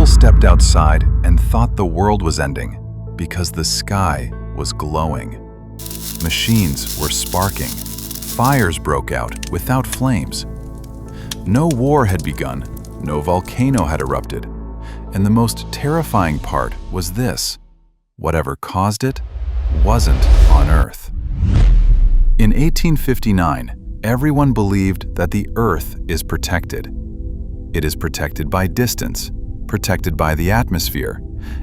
stepped outside and thought the world was ending because the sky was glowing. Machines were sparking. Fires broke out without flames. No war had begun, no volcano had erupted, and the most terrifying part was this: whatever caused it wasn't on Earth. In 1859, everyone believed that the Earth is protected. It is protected by distance, protected by the atmosphere,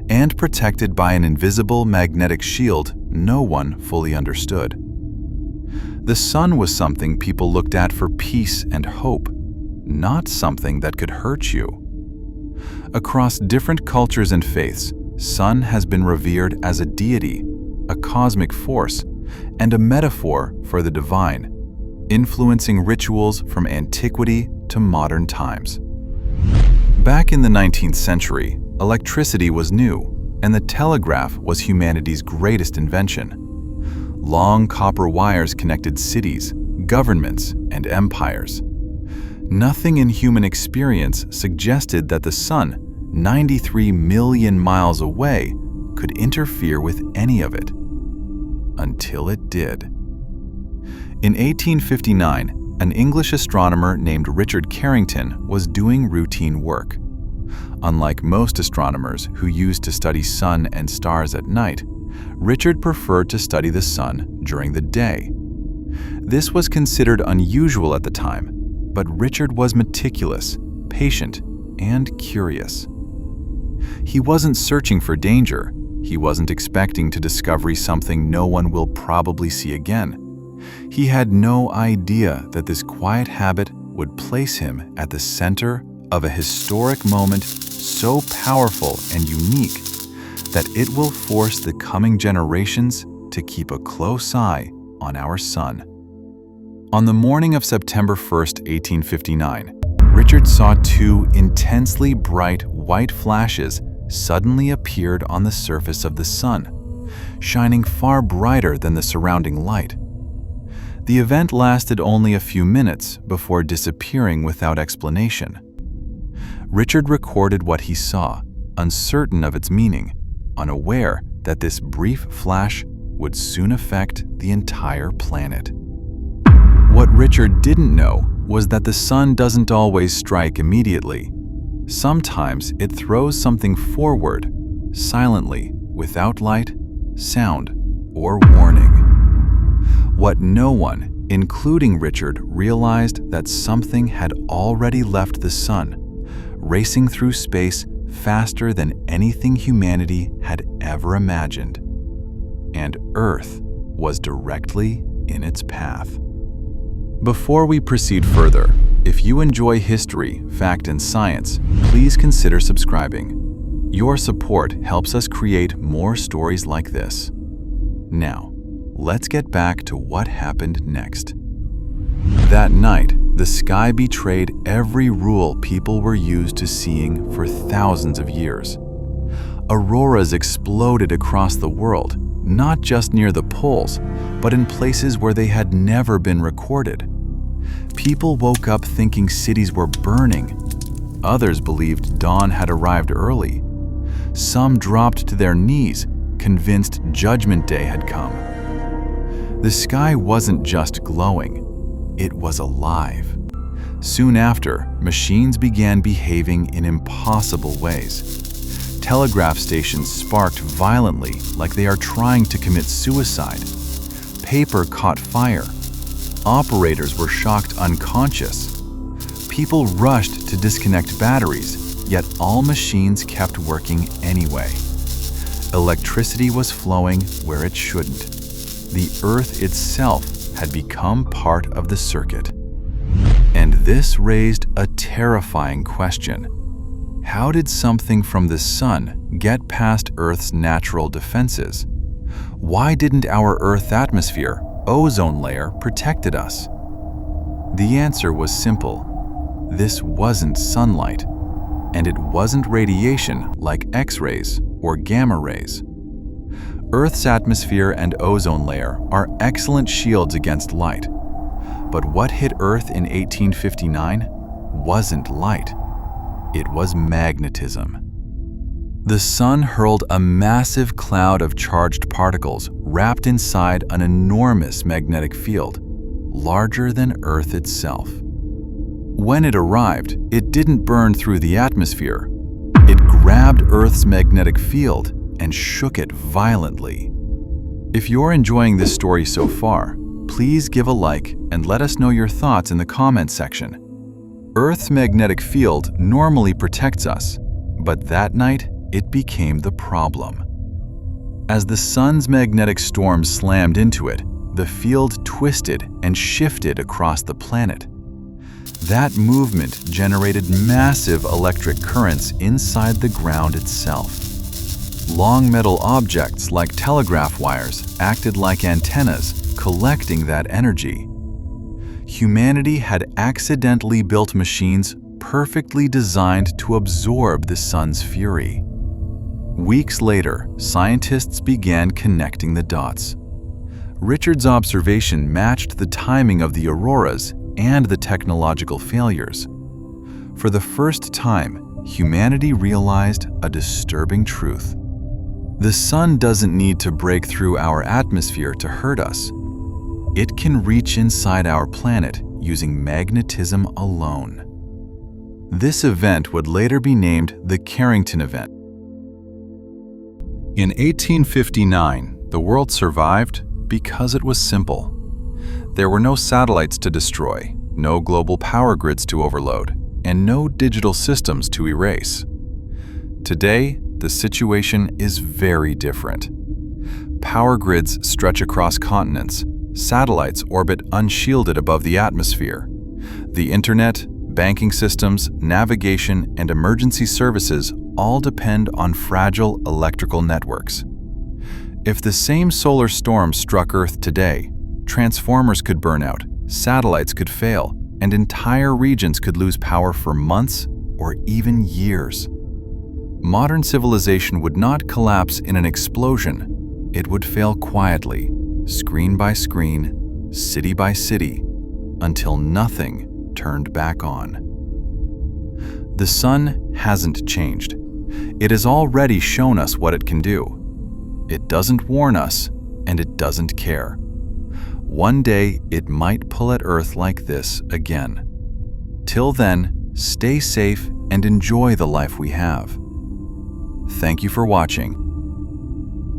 and protected by an invisible magnetic shield no one fully understood. The sun was something people looked at for peace and hope, not something that could hurt you. Across different cultures and faiths, sun has been revered as a deity, a cosmic force, and a metaphor for the divine, influencing rituals from antiquity to modern times. Back in the 19th century, electricity was new, and the telegraph was humanity's greatest invention. Long copper wires connected cities, governments, and empires. Nothing in human experience suggested that the sun, 93 million miles away, could interfere with any of it. Until it did. In 1859, an English astronomer named Richard Carrington was doing routine work. Unlike most astronomers who used to study sun and stars at night, Richard preferred to study the sun during the day. This was considered unusual at the time, but Richard was meticulous, patient, and curious. He wasn't searching for danger. He wasn't expecting to discover something no one will probably see again. He had no idea that this quiet habit would place him at the center of a historic moment so powerful and unique that it will force the coming generations to keep a close eye on our sun. On the morning of September 1st, 1859, Richard saw two intensely bright white flashes suddenly appeared on the surface of the sun, shining far brighter than the surrounding light. The event lasted only a few minutes before disappearing without explanation. Richard recorded what he saw, uncertain of its meaning, unaware that this brief flash would soon affect the entire planet. What Richard didn't know was that the sun doesn't always strike immediately. Sometimes it throws something forward, silently, without light, sound, or warning. What no one, including Richard, realized that something had already left the sun, racing through space faster than anything humanity had ever imagined. And Earth was directly in its path. Before we proceed further, if you enjoy history, fact, and science, please consider subscribing. Your support helps us create more stories like this. Now, let's get back to what happened next. That night, the sky betrayed every rule people were used to seeing for thousands of years. Auroras exploded across the world, not just near the poles, but in places where they had never been recorded. People woke up thinking cities were burning. Others believed dawn had arrived early. Some dropped to their knees, convinced Judgment Day had come. The sky wasn't just glowing, it was alive. Soon after, machines began behaving in impossible ways. Telegraph stations sparked violently like they are trying to commit suicide. Paper caught fire. Operators were shocked unconscious. People rushed to disconnect batteries, yet all machines kept working anyway. Electricity was flowing where it shouldn't. The Earth itself had become part of the circuit. And this raised a terrifying question. How did something from the sun get past Earth's natural defenses? Why didn't our Earth atmosphere, ozone layer, protected us? The answer was simple. This wasn't sunlight, and it wasn't radiation like X-rays or gamma rays. Earth's atmosphere and ozone layer are excellent shields against light. But what hit Earth in 1859 wasn't light. It was magnetism. The sun hurled a massive cloud of charged particles wrapped inside an enormous magnetic field, larger than Earth itself. When it arrived, it didn't burn through the atmosphere. It grabbed Earth's magnetic field and shook it violently. If you're enjoying this story so far, please give a like and let us know your thoughts in the comments section. Earth's magnetic field normally protects us, but that night it became the problem. As the sun's magnetic storm slammed into it, the field twisted and shifted across the planet. That movement generated massive electric currents inside the ground itself. Long metal objects like telegraph wires acted like antennas, collecting that energy. Humanity had accidentally built machines perfectly designed to absorb the sun's fury. Weeks later, scientists began connecting the dots. Richard's observation matched the timing of the auroras and the technological failures. For the first time, humanity realized a disturbing truth. The sun doesn't need to break through our atmosphere to hurt us. It can reach inside our planet using magnetism alone. This event would later be named the Carrington Event. In 1859, the world survived because it was simple. There were no satellites to destroy, no global power grids to overload, and no digital systems to erase. Today, the situation is very different. Power grids stretch across continents, satellites orbit unshielded above the atmosphere. The internet, banking systems, navigation, and emergency services all depend on fragile electrical networks. If the same solar storm struck Earth today, transformers could burn out, satellites could fail, and entire regions could lose power for months or even years. Modern civilization would not collapse in an explosion. It would fail quietly, screen by screen, city by city, until nothing turned back on. The sun hasn't changed. It has already shown us what it can do. It doesn't warn us, and it doesn't care. One day, it might pull at Earth like this again. Till then, stay safe and enjoy the life we have. Thank you for watching.